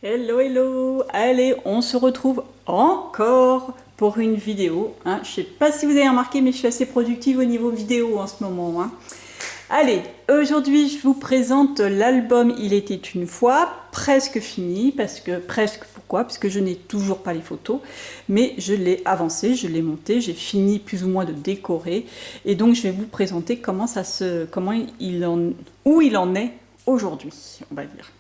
Hello, hello! Allez, on se retrouve encore pour une vidéo. Je ne sais pas si vous avez remarqué, mais je suis assez productive au niveau vidéo en ce moment. Allez, aujourd'hui, je vous présente l'album Il était une fois, presque fini, pourquoi? Parce que je n'ai toujours pas les photos, mais je l'ai avancé, je l'ai monté, j'ai fini plus ou moins de décorer, et donc je vais vous présenter où il en est aujourd'hui, on va dire.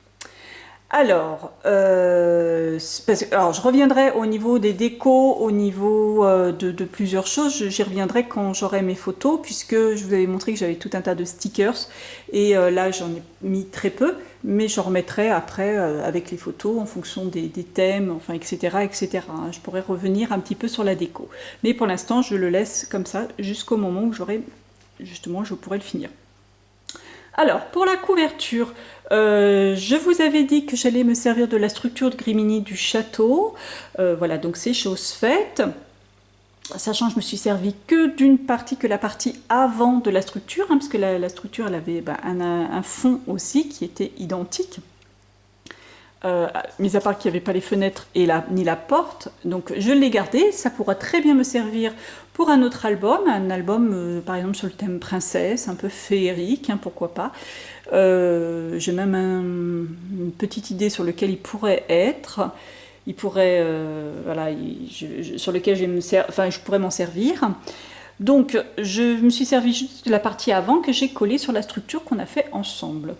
Alors, je reviendrai au niveau des décos, au niveau de plusieurs choses. J'y reviendrai quand j'aurai mes photos, puisque je vous avais montré que j'avais tout un tas de stickers. Et là, j'en ai mis très peu, mais j'en remettrai après avec les photos en fonction des thèmes, enfin, etc., etc. Je pourrais revenir un petit peu sur la déco. Mais pour l'instant, je le laisse comme ça jusqu'au moment où je pourrai le finir. Alors, pour la couverture, je vous avais dit que j'allais me servir de la structure de Grimini du château. Voilà, donc c'est chose faite. Sachant que je me suis servi que la partie avant de la structure, parce que la structure elle avait un fond aussi qui était identique. Mis à part qu'il n'y avait pas les fenêtres ni la porte, donc je l'ai gardé. Ça pourra très bien me servir pour un autre album, par exemple sur le thème princesse, un peu féerique, pourquoi pas. J'ai même une petite idée sur lequel il pourrait être. Il pourrait, sur lequel je pourrais m'en servir. Donc, je me suis servi juste de la partie avant que j'ai collée sur la structure qu'on a faite ensemble.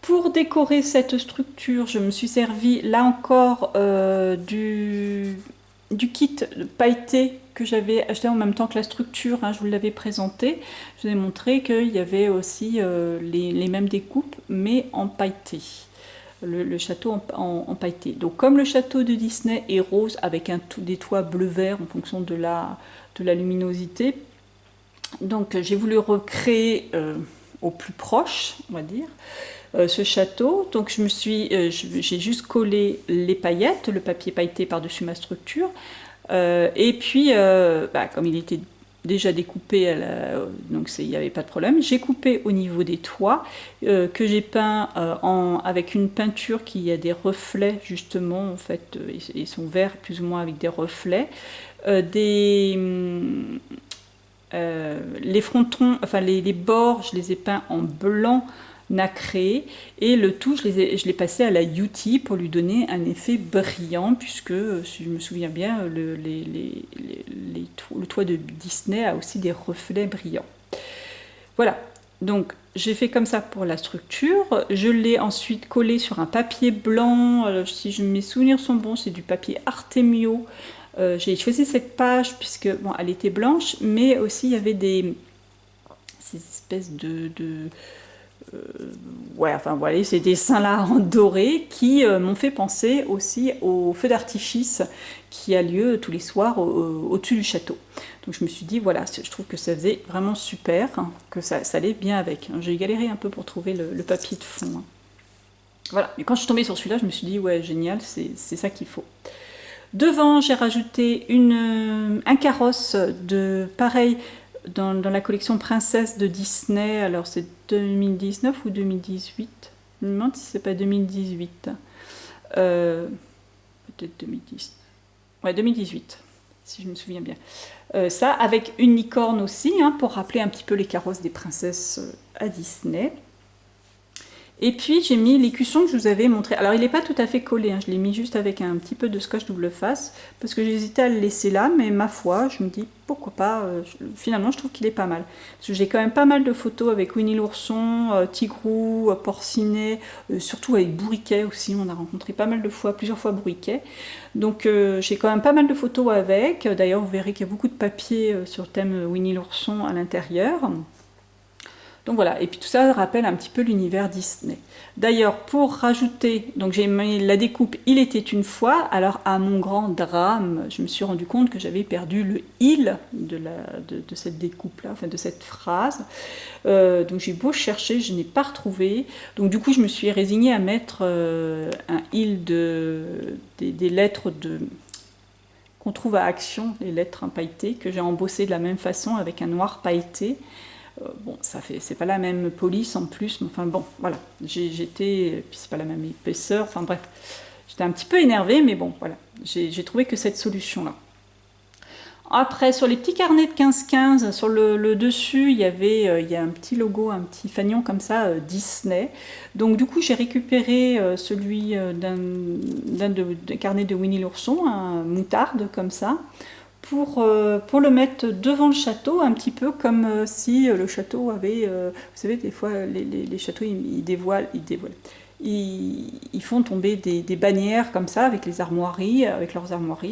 Pour décorer cette structure, je me suis servi là encore du kit pailleté que j'avais acheté en même temps que la structure, je vous l'avais présenté. Je vous ai montré qu'il y avait aussi les mêmes découpes, mais en pailleté. Le château en pailleté. Donc comme le château de Disney est rose avec des toits bleu-vert en fonction de la luminosité, donc j'ai voulu recréer au plus proche, on va dire, ce château. Donc j'ai juste collé les paillettes, le papier pailleté par-dessus ma structure. Et puis, comme il était déjà découpé, donc il n'y avait pas de problème. J'ai coupé au niveau des toits, que j'ai peint avec une peinture qui a des reflets, justement, en fait, ils sont verts plus ou moins avec des reflets. Les frontons, enfin les bords, je les ai peints en blanc nacré, et le tout je l'ai passé à la UT pour lui donner un effet brillant, puisque si je me souviens bien, le toit de Disney a aussi des reflets brillants. Voilà, donc j'ai fait comme ça pour la structure. Je l'ai ensuite collé sur un papier blanc. Alors, si mes souvenirs sont bons, c'est du papier Artemio. J'ai choisi cette page puisque elle était blanche, mais aussi il y avait ces espèces ces dessins-là en doré qui m'ont fait penser aussi au feu d'artifice qui a lieu tous les soirs au-dessus du château. Donc je me suis dit, voilà, je trouve que ça faisait vraiment super, que ça allait bien avec. J'ai galéré un peu pour trouver le papier de fond. Voilà, mais quand je suis tombée sur celui-là, je me suis dit, ouais, génial, c'est ça qu'il faut. Devant, j'ai rajouté un carrosse pareil, dans la collection Princesse de Disney. Alors c'est 2019 ou 2018? Je me demande si c'est pas 2018. Peut-être 2010. Ouais, 2018, si je me souviens bien. Ça, avec une licorne aussi, pour rappeler un petit peu les carrosses des princesses à Disney. Et puis j'ai mis l'écusson que je vous avais montré. Alors il n'est pas tout à fait collé, je l'ai mis juste avec un petit peu de scotch double face, parce que j'hésitais à le laisser là, mais ma foi, je me dis pourquoi pas, finalement je trouve qu'il est pas mal. Parce que j'ai quand même pas mal de photos avec Winnie l'ourson, Tigrou, Porcinet, surtout avec Bourriquet aussi, on a rencontré pas mal de fois, plusieurs fois Bourriquet. Donc j'ai quand même pas mal de photos avec, d'ailleurs vous verrez qu'il y a beaucoup de papier sur le thème Winnie l'ourson à l'intérieur. Donc voilà, et puis tout ça rappelle un petit peu l'univers Disney. D'ailleurs, pour rajouter, donc j'ai mis la découpe Il était une fois, alors à mon grand drame, je me suis rendu compte que j'avais perdu le il de cette découpe-là, enfin de cette phrase. Donc j'ai beau chercher, je n'ai pas retrouvé. Donc du coup, je me suis résignée à mettre un il des lettres qu'on trouve à Action, les lettres pailletées, que j'ai embossées de la même façon avec un noir pailleté. Bon, c'est pas la même police en plus, mais enfin bon, voilà. Puis c'est pas la même épaisseur, enfin bref. J'étais un petit peu énervée, mais bon, voilà. J'ai trouvé que cette solution-là. Après, sur les petits carnets de 15-15, sur le dessus, il y a un petit logo, un petit fanion comme ça, Disney. Donc du coup, j'ai récupéré celui d'un carnet de Winnie l'ourson, un moutarde comme ça, pour le mettre devant le château, un petit peu comme si le château avait... vous savez, des fois, les châteaux, ils font tomber des bannières comme ça avec leurs armoiries.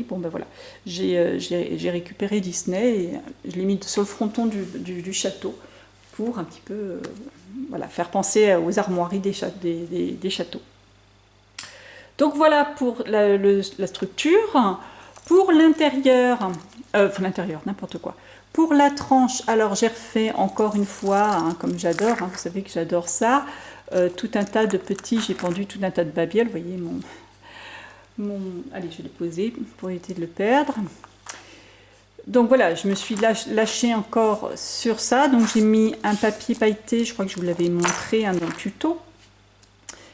Bon ben voilà, j'ai récupéré Disney et je l'ai mis sur le fronton du château pour un petit peu voilà, faire penser aux armoiries des châteaux. Donc voilà pour la structure. Pour l'intérieur, n'importe quoi. Pour la tranche, alors j'ai refait encore une fois, hein, comme j'adore, hein, vous savez que j'adore ça, tout un tas de petits, j'ai pendu tout un tas de babioles, vous voyez allez, je vais le poser pour éviter de le perdre. Donc voilà, je me suis lâchée encore sur ça, donc j'ai mis un papier pailleté, je crois que je vous l'avais montré dans le tuto.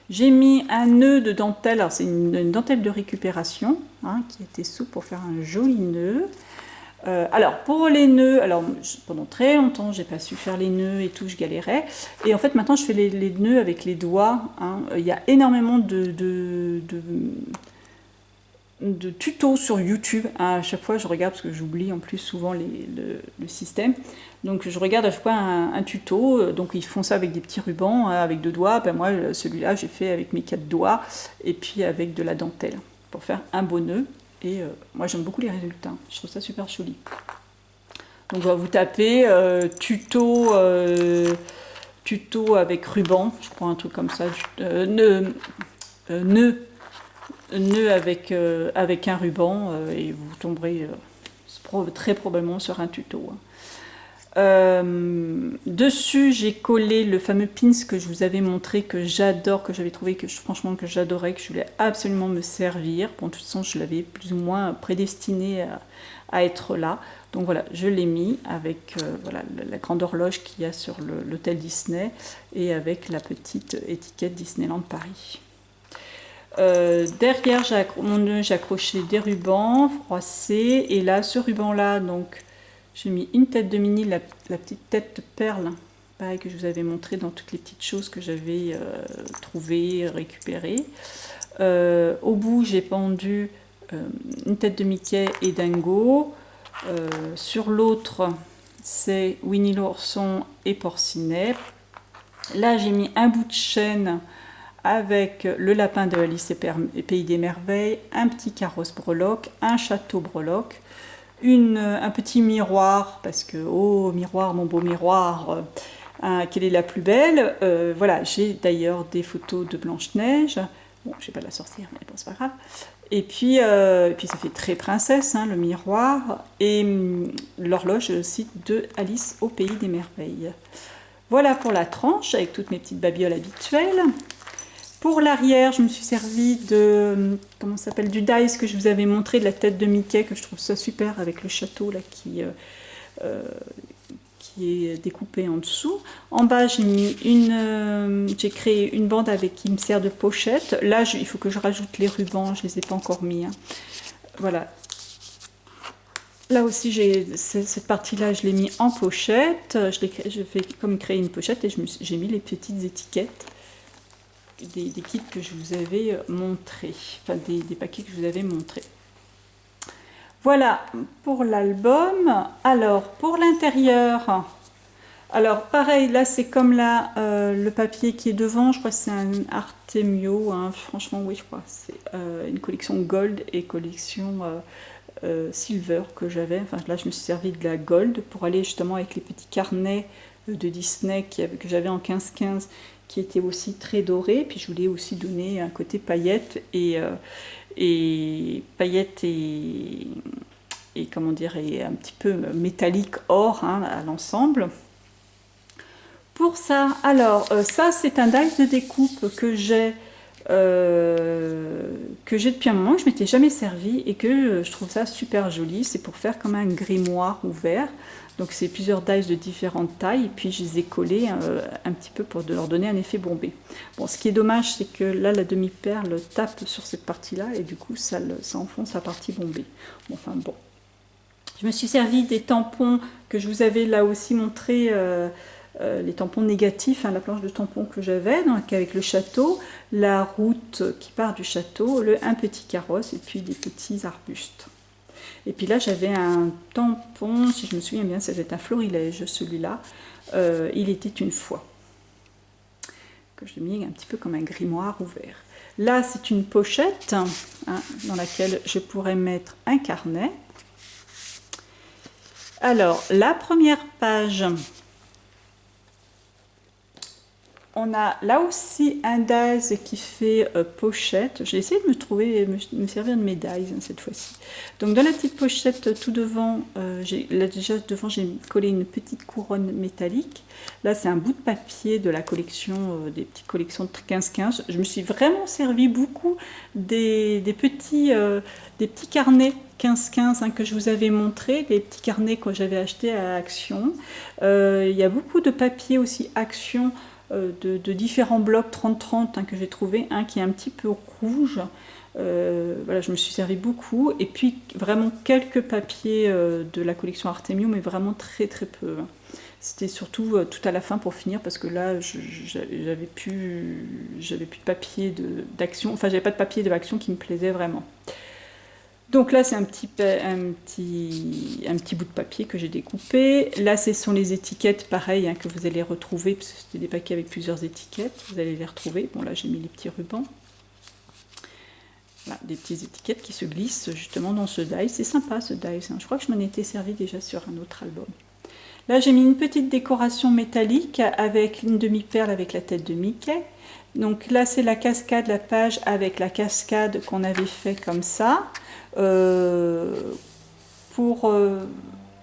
J'ai mis un nœud de dentelle, alors c'est une dentelle de récupération, hein, qui était souple pour faire un joli nœud. Alors pour les nœuds, pendant très longtemps j'ai pas su faire les nœuds et tout, je galérais. Et en fait maintenant je fais les nœuds avec les doigts. Hein. Il y a énormément de tutos sur YouTube. À chaque fois je regarde, parce que j'oublie en plus souvent le système. Donc je regarde à chaque fois un tuto. Donc ils font ça avec des petits rubans, avec 2 doigts. Ben moi celui-là j'ai fait avec mes 4 doigts et puis avec de la dentelle pour faire un beau nœud. Et moi j'aime beaucoup les résultats, je trouve ça super joli. Donc vous tapez tuto avec ruban, je crois un truc comme ça, nœud avec un ruban, et vous tomberez très probablement sur un tuto. Dessus j'ai collé le fameux pins que je vous avais montré, que j'adore, que j'avais trouvé franchement que j'adorais, que je voulais absolument me servir. Bon, de toute façon je l'avais plus ou moins prédestiné à être là, donc voilà, je l'ai mis avec voilà, la grande horloge qu'il y a sur l'hôtel Disney et avec la petite étiquette Disneyland Paris. Derrière j'ai accroché des rubans froissés, et là ce ruban là, donc j'ai mis une tête de Minnie, la petite tête de perle, pareil, que je vous avais montré dans toutes les petites choses que j'avais trouvées, récupérées. Au bout, j'ai pendu une tête de Mickey et Dingo. Sur l'autre, c'est Winnie l'ourson et Porcinet. Là, j'ai mis un bout de chaîne avec le lapin de Alice et Pays des Merveilles, un petit carrosse breloque, un château breloque, un petit miroir, parce que, oh miroir, mon beau miroir, quelle est la plus belle. Voilà, j'ai d'ailleurs des photos de Blanche-Neige. Bon, je vais pas la sortir, mais bon, c'est pas grave. Et puis ça fait très princesse, hein, le miroir. Et l'horloge aussi de Alice au Pays des Merveilles. Voilà pour la tranche, avec toutes mes petites babioles habituelles. Pour l'arrière, je me suis servi de, comment ça s'appelle, du dice que je vous avais montré, de la tête de Mickey, que je trouve ça super, avec le château là qui est découpé en dessous. En bas, j'ai créé une bande qui me sert de pochette. Là, il faut que je rajoute les rubans, je ne les ai pas encore mis. Hein. Voilà. Là aussi, cette partie-là, je l'ai mis en pochette. Je fais comme créer une pochette et j'ai mis les petites étiquettes. Des kits que je vous avais montrés, enfin des paquets que je vous avais montrés. Voilà pour l'album. Alors pour l'intérieur, alors pareil, là c'est comme là le papier qui est devant, je crois que c'est un Artemio, hein, franchement oui je crois, c'est une collection Gold et collection Silver que j'avais, enfin là je me suis servi de la Gold pour aller justement avec les petits carnets de Disney que j'avais en 15-15, qui était aussi très doré, puis je voulais aussi donner un côté paillettes et paillettes et comment dire, et un petit peu métallique or, hein, à l'ensemble. Pour ça, alors ça c'est un dice de découpe que j'ai que j'ai depuis un moment, que je m'étais jamais servi et que je trouve ça super joli. C'est pour faire comme un grimoire ouvert. Donc c'est plusieurs dies de différentes tailles et puis je les ai collés un petit peu pour leur donner un effet bombé. Bon, ce qui est dommage, c'est que là la demi-perle tape sur cette partie-là et du coup ça enfonce la partie bombée. Bon, enfin bon. Je me suis servi des tampons que je vous avais là aussi montré, les tampons négatifs, hein, la planche de tampons que j'avais, donc avec le château, la route qui part du château, un petit carrosse et puis des petits arbustes. Et puis là, j'avais un tampon, si je me souviens bien, c'était un florilège, celui-là. Il était une fois. Que je l'ai mis un petit peu comme un grimoire ouvert. Là, c'est une pochette hein, dans laquelle je pourrais mettre un carnet. Alors, la première page, on a là aussi un dies qui fait pochette. J'ai essayé de me servir de mes dies hein, cette fois-ci. Donc dans la petite pochette tout devant, là déjà devant j'ai collé une petite couronne métallique. Là c'est un bout de papier de la collection, des petites collections de 15-15. Je me suis vraiment servi beaucoup des petits carnets 15-15 hein, que je vous avais montré, des petits carnets que j'avais achetés à Action. Il y a beaucoup de papier aussi Action. De différents blocs 30-30 hein, que j'ai trouvé, un qui est un petit peu rouge. Voilà, je me suis servi beaucoup. Et puis vraiment quelques papiers de la collection Artemium, mais vraiment très très peu. Hein. C'était surtout tout à la fin pour finir, parce que là, j'avais plus de papier d'Action. Enfin, j'avais pas de papier d'Action qui me plaisait vraiment. Donc là, c'est un petit bout de papier que j'ai découpé. Là, ce sont les étiquettes, pareil, hein, que vous allez retrouver, parce que c'était des paquets avec plusieurs étiquettes. Vous allez les retrouver. Bon, là, j'ai mis les petits rubans. Voilà, des petites étiquettes qui se glissent justement dans ce die. C'est sympa, ce die. Hein. Je crois que je m'en étais servi déjà sur un autre album. Là, j'ai mis une petite décoration métallique avec une demi-perle avec la tête de Mickey. Donc là, c'est la cascade, la page avec la cascade qu'on avait fait comme ça.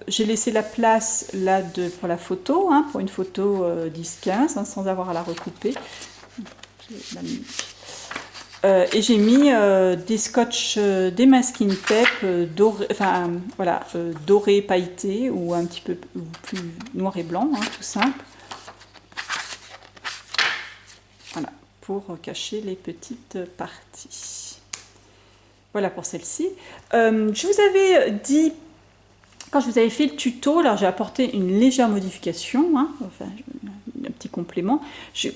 J'ai laissé la place là pour la photo, hein, pour une photo 10-15, hein, sans avoir à la recouper. Et j'ai mis des scotch, des masking tape dorés, enfin voilà, dorés pailletés ou un petit peu plus noir et blanc, hein, tout simple. Voilà, pour cacher les petites parties. Voilà pour celle-ci. Je vous avais dit, quand je vous avais fait le tuto, alors j'ai apporté une légère modification, hein, enfin, un petit complément.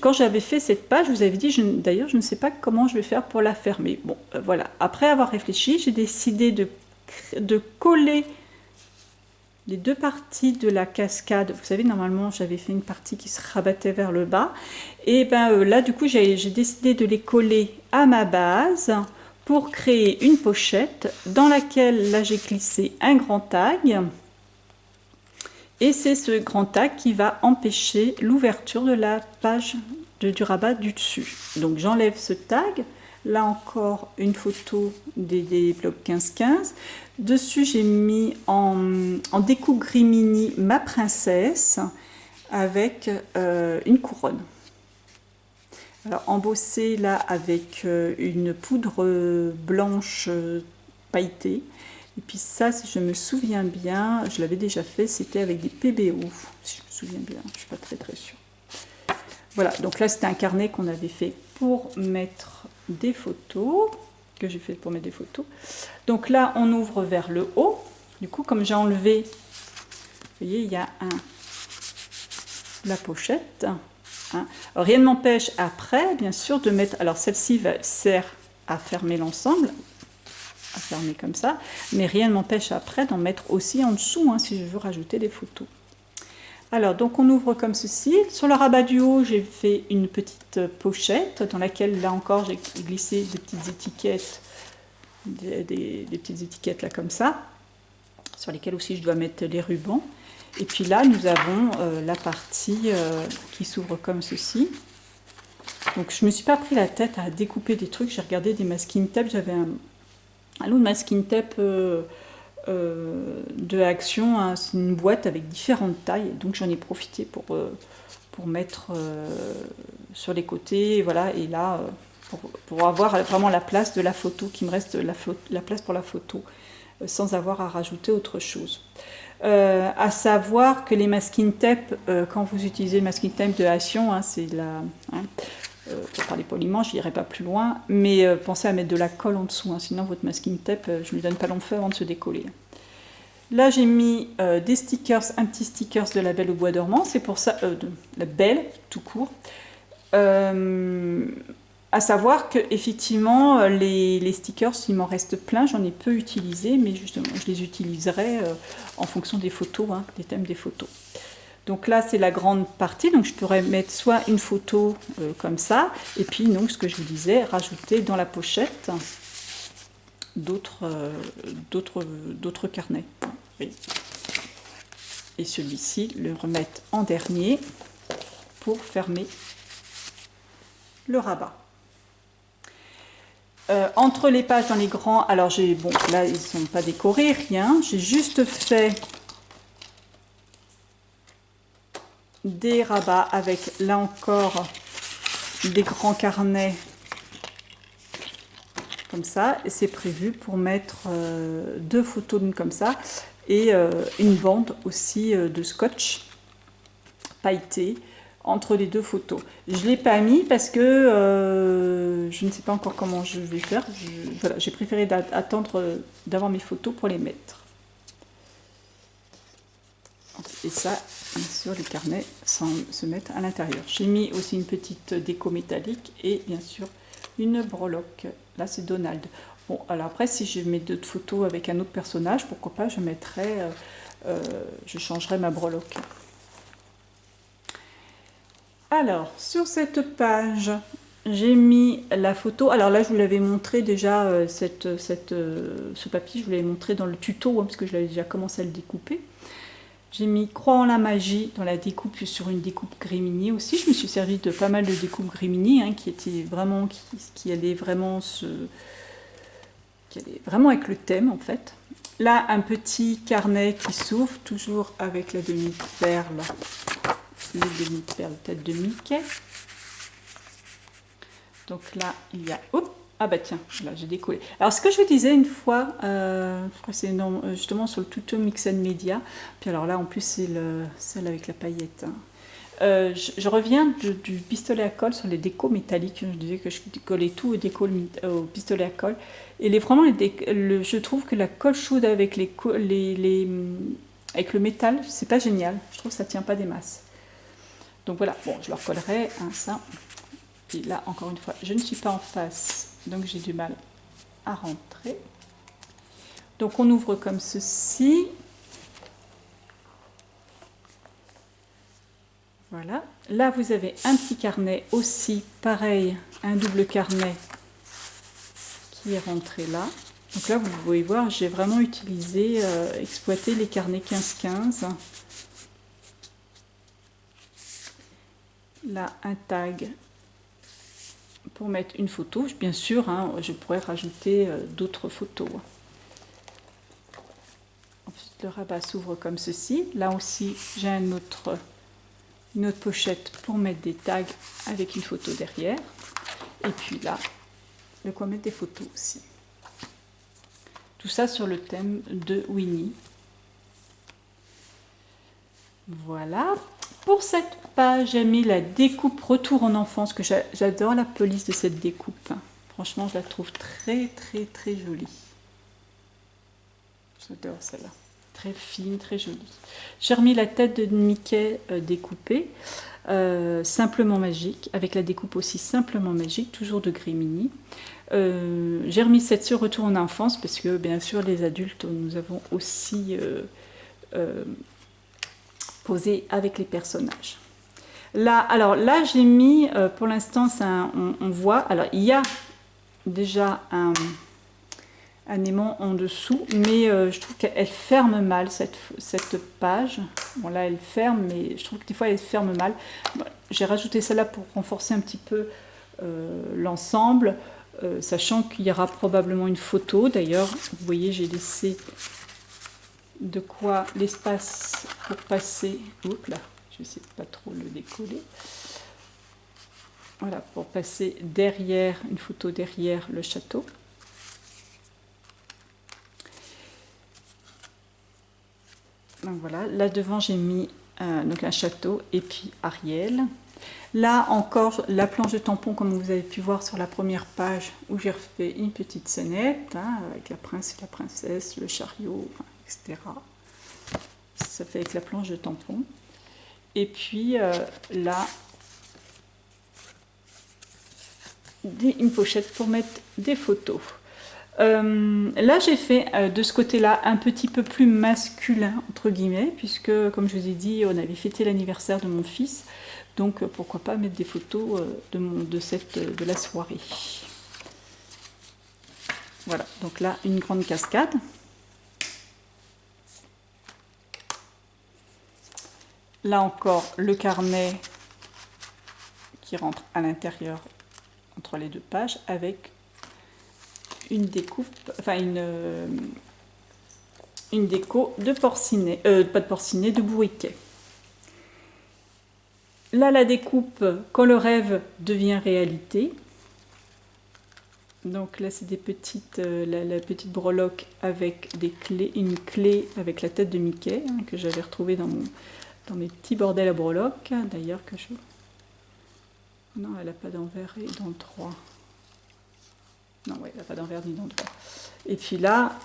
Quand j'avais fait cette page, je vous avais dit, d'ailleurs, je ne sais pas comment je vais faire pour la fermer. Bon, voilà. Après avoir réfléchi, j'ai décidé de coller les deux parties de la cascade. Vous savez, normalement, j'avais fait une partie qui se rabattait vers le bas. Et ben là, du coup, j'ai décidé de les coller à ma base pour créer une pochette dans laquelle, là, j'ai glissé un grand tag. Et c'est ce grand tag qui va empêcher l'ouverture de la page du rabat du dessus. Donc, j'enlève ce tag. Là encore, une photo des blocs 15-15. Dessus, j'ai mis en découpe Grimini ma princesse avec une couronne. Alors, embossée là avec une poudre blanche pailletée. Et puis ça, si je me souviens bien, je l'avais déjà fait, c'était avec des PBO, si je me souviens bien, je ne suis pas très sûre. Voilà, donc là c'était un carnet qu'on avait fait pour mettre des photos, que j'ai fait pour mettre des photos. Donc là, on ouvre vers le haut. Du coup, comme j'ai enlevé, vous voyez, il y a la pochette. Hein. Alors, rien ne m'empêche après, bien sûr, de mettre... Alors, celle-ci sert à fermer l'ensemble, à fermer comme ça, mais rien ne m'empêche après d'en mettre aussi en dessous, hein, si je veux rajouter des photos. Alors, donc on ouvre comme ceci. Sur le rabat du haut, j'ai fait une petite pochette dans laquelle, là encore, j'ai glissé des petites étiquettes, des petites étiquettes là comme ça, sur lesquelles aussi je dois mettre les rubans. Et puis là, nous avons la partie qui s'ouvre comme ceci. Donc, je ne me suis pas pris la tête à découper des trucs. J'ai regardé des masking tape. J'avais un lot de masking tape de Action. Hein. C'est une boîte avec différentes tailles. Donc, j'en ai profité pour mettre sur les côtés. Voilà. Et là, pour avoir vraiment la place de la photo, qu'il me reste la place pour la photo, sans avoir à rajouter autre chose. À savoir que les masking tape, quand vous utilisez le masking tape de Action, hein, c'est la... Hein, pour parler poliment, je n'irai pas plus loin, mais pensez à mettre de la colle en dessous, hein, sinon votre masking tape, je ne lui donne pas long feu avant de se décoller. Là, j'ai mis des stickers, un petit stickers de la Belle au bois dormant, c'est pour ça, de la Belle, tout court. À savoir que effectivement les stickers, il m'en reste plein, j'en ai peu utilisé, mais justement, je les utiliserai en fonction des photos, hein, des thèmes des photos. Donc là, c'est la grande partie, donc je pourrais mettre soit une photo comme ça, et puis donc ce que je vous disais, rajouter dans la pochette d'autres carnets. Oui. Et celui-ci, le remettre en dernier pour fermer le rabat. Entre les pages dans les grands, alors bon, là ils ne sont pas décorés, rien, j'ai juste fait des rabats avec, là encore, des grands carnets comme ça, et c'est prévu pour mettre 2 photos comme ça, et une bande aussi de scotch pailleté entre les 2 photos. Je ne l'ai pas mis parce que je ne sais pas encore comment je vais faire. Voilà, j'ai préféré attendre d'avoir mes photos pour les mettre. Et ça, bien sûr, les carnets se mettent à l'intérieur. J'ai mis aussi une petite déco métallique et bien sûr une breloque. Là, c'est Donald. Bon, alors après, si je mets d'autres photos avec un autre personnage, pourquoi pas, je changerai ma breloque. Alors, sur cette page, j'ai mis la photo. Alors là, je vous l'avais montré déjà, ce papier, je vous l'avais montré dans le tuto, hein, parce que je l'avais déjà commencé à le découper. J'ai mis Croix en la magie dans la découpe, sur une découpe Grimini aussi. Je me suis servi de pas mal de découpes Grimini, hein, qui allaient vraiment avec le thème en fait. Là, un petit carnet qui s'ouvre, toujours avec la demi-perle, les demi-perles tête de Mickey. Donc là, il y a... Oups, ah bah tiens, là j'ai décollé. Alors ce que je vous disais une fois, je crois que c'est justement sur le tuto Mix and Media, puis alors là en plus c'est celle avec la paillette. Hein. Je reviens du pistolet à colle sur les décos métalliques. Je disais que je collais tout au pistolet à colle. Et je trouve que la colle chaude avec avec le métal, c'est pas génial. Je trouve que ça tient pas des masses. Donc voilà, bon, je leur collerai ça. Puis là, encore une fois, je ne suis pas en face, donc j'ai du mal à rentrer. Donc on ouvre comme ceci. Voilà. Là, vous avez un petit carnet aussi, pareil, un double carnet qui est rentré là. Donc là, vous pouvez voir, j'ai vraiment exploité les carnets 15-15. Là, un tag pour mettre une photo. Bien sûr, hein, je pourrais rajouter d'autres photos. Ensuite, le rabat s'ouvre comme ceci. Là aussi, j'ai une autre pochette pour mettre des tags avec une photo derrière. Et puis là, de quoi mettre des photos aussi. Tout ça sur le thème de Winnie. Voilà. Pour cette page, j'ai mis la découpe Retour en enfance, que j'adore la police de cette découpe. Franchement, je la trouve très très très jolie. J'adore celle-là. Très fine, très jolie. J'ai remis la tête de Mickey découpée, simplement magique, avec la découpe aussi simplement magique, toujours de Grimini. J'ai remis cette sur Retour en enfance, parce que bien sûr, les adultes, nous avons aussi... posé avec les personnages. Là, alors là, j'ai mis, pour l'instant, on voit, alors il y a déjà un aimant en dessous, mais je trouve qu'elle ferme mal cette page. Bon là, elle ferme, mais je trouve que des fois, elle ferme mal. Bon, j'ai rajouté celle-là pour renforcer un petit peu l'ensemble, sachant qu'il y aura probablement une photo. D'ailleurs, vous voyez, j'ai laissé de quoi l'espace pour passer. Oups là, je ne sais pas trop le décoller. Voilà, pour passer derrière, une photo derrière le château. Donc voilà, là devant j'ai mis donc un château et puis Ariel. Là encore, la planche de tampon, comme vous avez pu voir sur la première page, où j'ai refait une petite scénette, hein, avec la prince et la princesse, le chariot, etc. Ça fait avec la planche de tampon. Et puis là, une pochette pour mettre des photos. Là, j'ai fait de ce côté-là un petit peu plus masculin, entre guillemets, puisque, comme je vous ai dit, on avait fêté l'anniversaire de mon fils. Donc, pourquoi pas mettre des photos de la soirée. Voilà, donc là, une grande cascade. Là encore, le carnet qui rentre à l'intérieur entre les deux pages avec une découpe, enfin une déco de porcinet, pas de porcinet, de bourriquet. Là, la découpe, quand le rêve devient réalité. Donc là, c'est des petites, la petite breloque avec des clés, une clé avec la tête de Mickey, hein, que j'avais retrouvée dans mes petits bordels à breloques, hein, d'ailleurs que je... Non, elle n'a pas d'envers et dans le 3. Non, ouais, elle n'a pas d'envers ni dans le 3. Et puis là,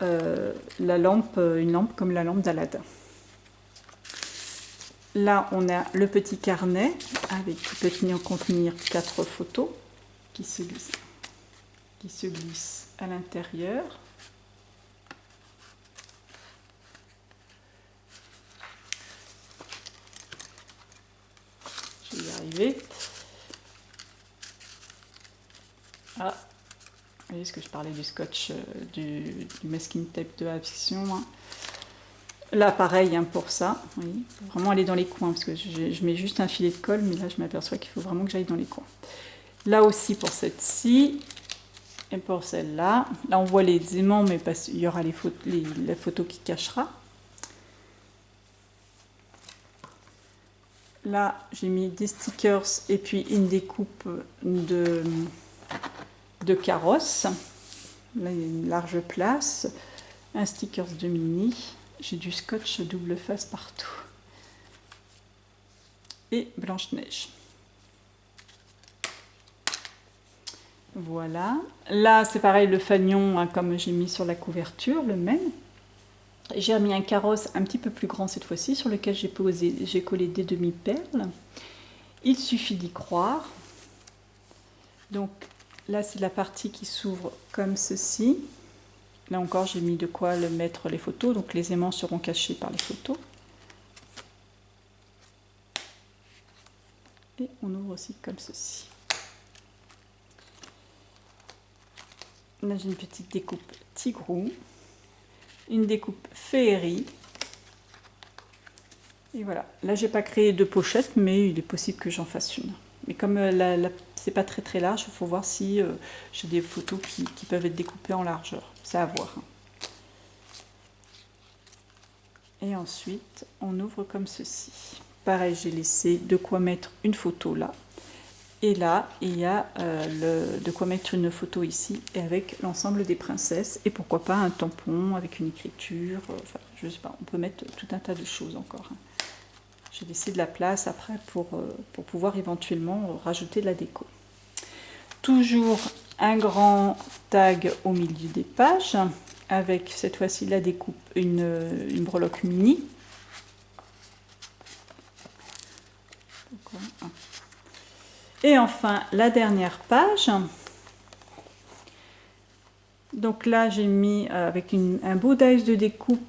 la lampe, une lampe comme la lampe d'Aladin. Là, on a le petit carnet avec qui peut contenir 4 photos qui se glissent à l'intérieur. Je vais y arriver. Ah, vous voyez ce que je parlais du scotch, du masking tape de Action. Hein. Là, pareil hein, pour ça. Oui, faut vraiment aller dans les coins parce que je mets juste un filet de colle, mais là, je m'aperçois qu'il faut vraiment que j'aille dans les coins. Là aussi pour cette-ci et pour celle-là. Là, on voit les aimants, mais il y aura la photo qui cachera. Là, j'ai mis des stickers et puis une découpe de carrosse. Là, il y a une large place. Un stickers de Mini. J'ai du scotch double face partout. Et Blanche-Neige. Voilà. Là, c'est pareil, le fanion, hein, comme j'ai mis sur la couverture, le même. J'ai remis un carrosse un petit peu plus grand cette fois-ci, sur lequel j'ai collé des demi-perles. Il suffit d'y croire. Donc là, c'est la partie qui s'ouvre comme ceci. Là encore, j'ai mis de quoi mettre les photos, donc les aimants seront cachés par les photos. Et on ouvre aussi comme ceci. Là, j'ai une petite découpe tigrou, une découpe féerie. Et voilà. Là, j'ai pas créé de pochette, mais il est possible que j'en fasse une. Mais comme c'est pas très très large, il faut voir si j'ai des photos qui peuvent être découpées en largeur. C'est à voir. Hein. Et ensuite, on ouvre comme ceci. Pareil, j'ai laissé de quoi mettre une photo là. Et là, il y a de quoi mettre une photo ici, et avec l'ensemble des princesses. Et pourquoi pas un tampon avec une écriture. Enfin, je sais pas, on peut mettre tout un tas de choses encore. Hein. J'ai laissé de la place après pour pouvoir éventuellement rajouter de la déco. Toujours un grand tag au milieu des pages, avec cette fois-ci la découpe, une breloque mini. Et enfin, la dernière page. Donc là, j'ai mis avec un beau dice de découpe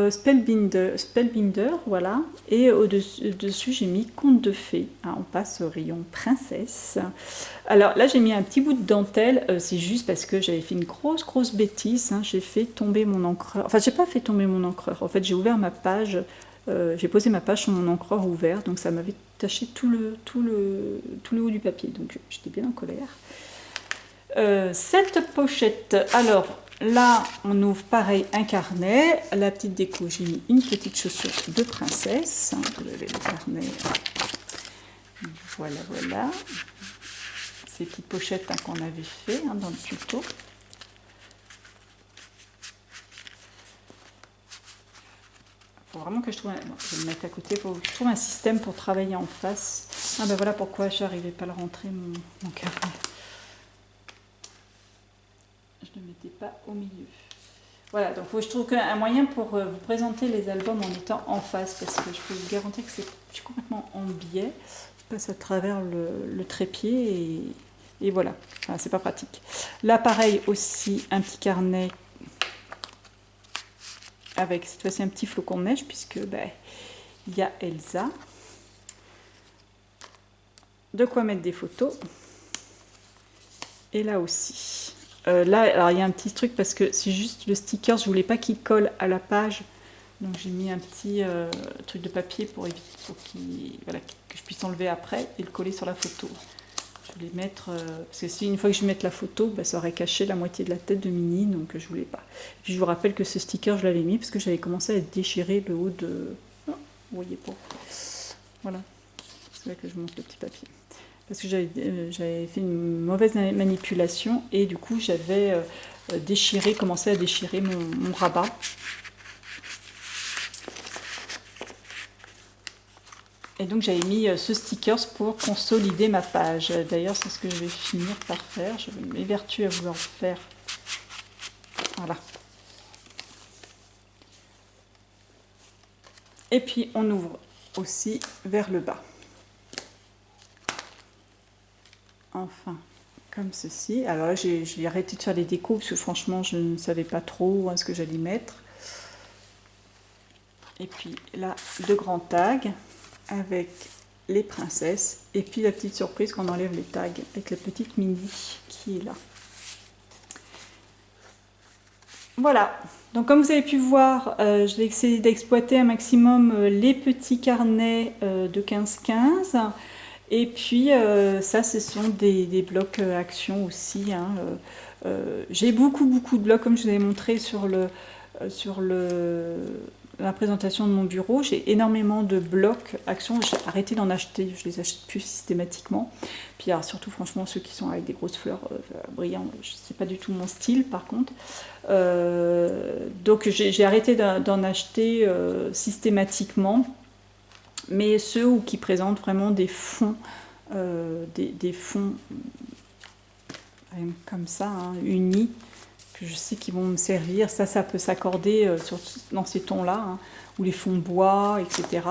Spellbinder, voilà. Et au-dessus, j'ai mis Conte de fées. Hein, on passe au rayon princesse. Alors là, j'ai mis un petit bout de dentelle. C'est juste parce que j'avais fait une grosse bêtise. Hein, j'ai fait tomber mon encreur. Enfin, j'ai pas fait tomber mon encreur. En fait, j'ai ouvert ma page. J'ai posé ma page sur mon encreur ouvert. Donc ça m'avait taché tout le haut du papier. Donc j'étais bien en colère. Cette pochette, alors là on ouvre pareil un carnet, la petite déco, j'ai mis une petite chaussure de princesse, vous avez le carnet, voilà, ces petites pochettes hein, qu'on avait fait hein, dans le tuto. Il faut vraiment que je trouve, bon, je vais le mettre à côté, il faut que je trouve un système pour travailler en face. Ah ben voilà pourquoi je n'arrivais pas à le rentrer mon carnet. Je ne le mettais pas au milieu. Voilà, donc faut que je trouve un moyen pour vous présenter les albums en étant en face, parce que je peux vous garantir que je suis complètement en biais. Je passe à travers le trépied et voilà, enfin, c'est pas pratique. Là pareil aussi, un petit carnet avec cette fois-ci un petit flocon de neige, puisque ben, il y a Elsa. De quoi mettre des photos. Et là aussi. Là, alors il y a un petit truc parce que c'est juste le sticker, je voulais pas qu'il colle à la page. Donc j'ai mis un petit truc de papier pour éviter voilà, que je puisse enlever après et le coller sur la photo. Je voulais mettre, parce que si une fois que je vais mettre la photo, bah, ça aurait caché la moitié de la tête de Minnie, donc je voulais pas. Et puis je vous rappelle que ce sticker, je l'avais mis parce que j'avais commencé à déchirer le haut de... Oh, vous voyez pas. Voilà, c'est là que je monte le petit papier. Parce que j'avais fait une mauvaise manipulation et du coup j'avais commencé à déchirer mon rabat. Et donc j'avais mis ce stickers pour consolider ma page. D'ailleurs c'est ce que je vais finir par faire. Je m'évertue à vouloir le faire. Voilà. Et puis on ouvre aussi vers le bas. Enfin, comme ceci. Alors là j'ai arrêté de faire les décos parce que franchement je ne savais pas trop ce que j'allais mettre. Et puis là, deux grands tags avec les princesses. Et puis la petite surprise qu'on enlève les tags avec la petite Minnie qui est là. Voilà. Donc comme vous avez pu voir, je vais essayer d'exploiter un maximum les petits carnets de 15-15. Et puis ça, ce sont des blocs action aussi. Hein. J'ai beaucoup de blocs, comme je vous avais montré sur la présentation de mon bureau. J'ai énormément de blocs action. J'ai arrêté d'en acheter, je les achète plus systématiquement. Puis alors, surtout, franchement, ceux qui sont avec des grosses fleurs brillantes, c'est pas du tout mon style, par contre. Donc j'ai arrêté d'en acheter systématiquement. Mais ceux qui présentent vraiment des fonds, des fonds comme ça, hein, unis, que je sais qu'ils vont me servir. Ça peut s'accorder dans ces tons-là, hein, ou les fonds bois, etc.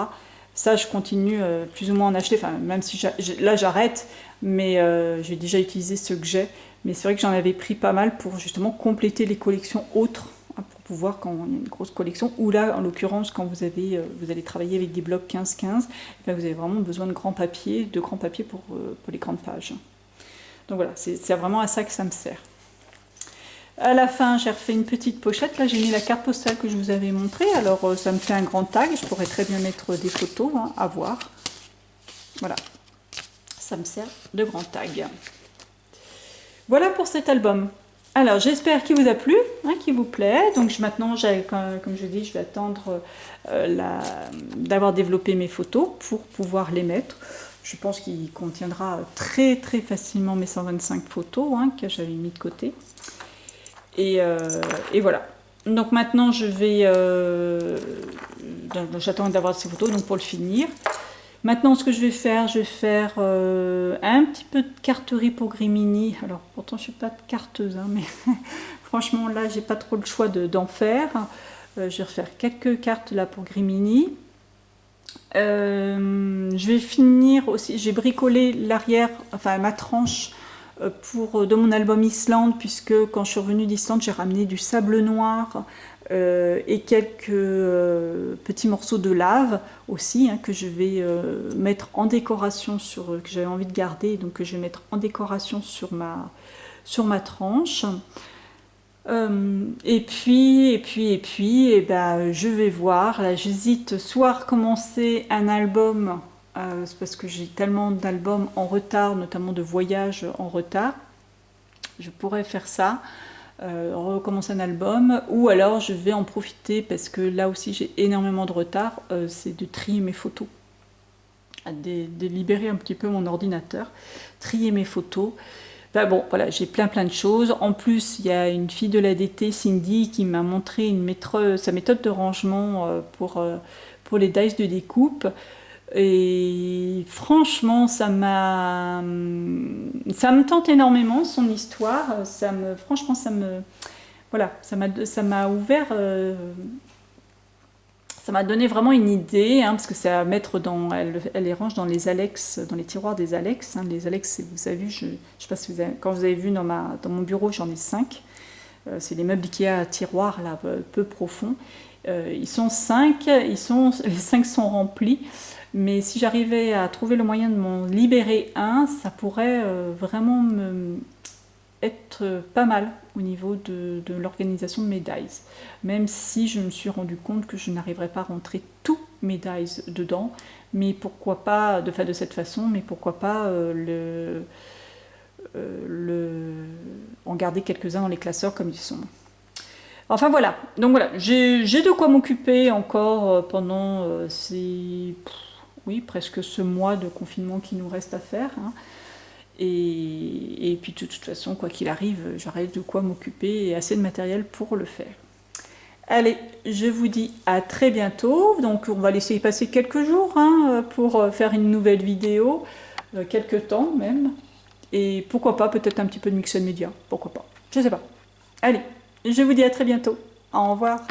Ça, je continue plus ou moins à en acheter, enfin, même si là j'arrête, mais j'ai déjà utilisé ceux que j'ai. Mais c'est vrai que j'en avais pris pas mal pour justement compléter les collections autres, pour pouvoir, quand il y a une grosse collection, ou là, en l'occurrence, quand vous allez travailler avec des blocs 15-15, vous avez vraiment besoin de grands papiers pour les grandes pages. Donc voilà, c'est vraiment à ça que ça me sert. À la fin, j'ai refait une petite pochette. Là, j'ai mis la carte postale que je vous avais montrée. Alors, ça me fait un grand tag. Je pourrais très bien mettre des photos à voir. Voilà, ça me sert de grand tag. Voilà pour cet album. Alors, j'espère qu'il vous a plu, qu'il vous plaît. Donc maintenant, comme je dis, je vais attendre d'avoir développé mes photos pour pouvoir les mettre. Je pense qu'il contiendra très facilement mes 125 photos que j'avais mis de côté. Et voilà. Donc maintenant, j'attends d'avoir ces photos donc pour le finir. Maintenant, ce que je vais faire un petit peu de carterie pour Grimini. Alors, pourtant, je ne suis pas de carteuse, mais franchement, là, j'ai pas trop le choix d'en faire. Je vais refaire quelques cartes là pour Grimini. Je vais finir aussi, j'ai bricolé l'arrière, enfin ma tranche de mon album Islande, puisque quand je suis revenue d'Islande, j'ai ramené du sable noir et quelques petits morceaux de lave aussi, que je vais mettre en décoration que j'avais envie de garder, donc que je vais mettre en décoration sur ma tranche. Et puis, je vais voir. Là, j'hésite soit à recommencer un album, c'est parce que j'ai tellement d'albums en retard, notamment de voyages en retard. Je pourrais faire ça, recommencer un album, ou alors je vais en profiter parce que là aussi j'ai énormément de retard, c'est de trier mes photos. de libérer un petit peu mon ordinateur, trier mes photos. Ben bon, voilà, j'ai plein de choses. En plus, il y a une fille de l'ADT, Cindy, qui m'a montré sa méthode de rangement pour les dice de découpe. Et franchement, ça me tente énormément, son histoire. Franchement, voilà, ça m'a ouvert, ça m'a donné vraiment une idée, hein, parce que c'est à mettre elle les range dans les Alex, dans les tiroirs des Alex. Hein. Les Alex, vous avez vu, je sais pas si quand vous avez vu dans mon bureau, j'en ai 5. C'est des meubles Ikea à tiroirs, là, peu profonds. Ils sont 5, les 5 sont remplis. Mais si j'arrivais à trouver le moyen de m'en libérer un, ça pourrait vraiment être pas mal au niveau de l'organisation de mes dies. Même si je me suis rendu compte que je n'arriverais pas à rentrer tous mes dies dedans, mais pourquoi pas, de cette façon, mais pourquoi pas en garder quelques-uns dans les classeurs comme ils sont. Enfin voilà, donc voilà, j'ai de quoi m'occuper encore pendant presque ce mois de confinement qui nous reste à faire. Hein. Et puis de toute façon, quoi qu'il arrive, j'aurai de quoi m'occuper et assez de matériel pour le faire. Allez, je vous dis à très bientôt. Donc on va laisser passer quelques jours hein, pour faire une nouvelle vidéo, quelques temps même. Et pourquoi pas, peut-être un petit peu de Mixon Media, pourquoi pas, je sais pas. Allez, je vous dis à très bientôt. Au revoir.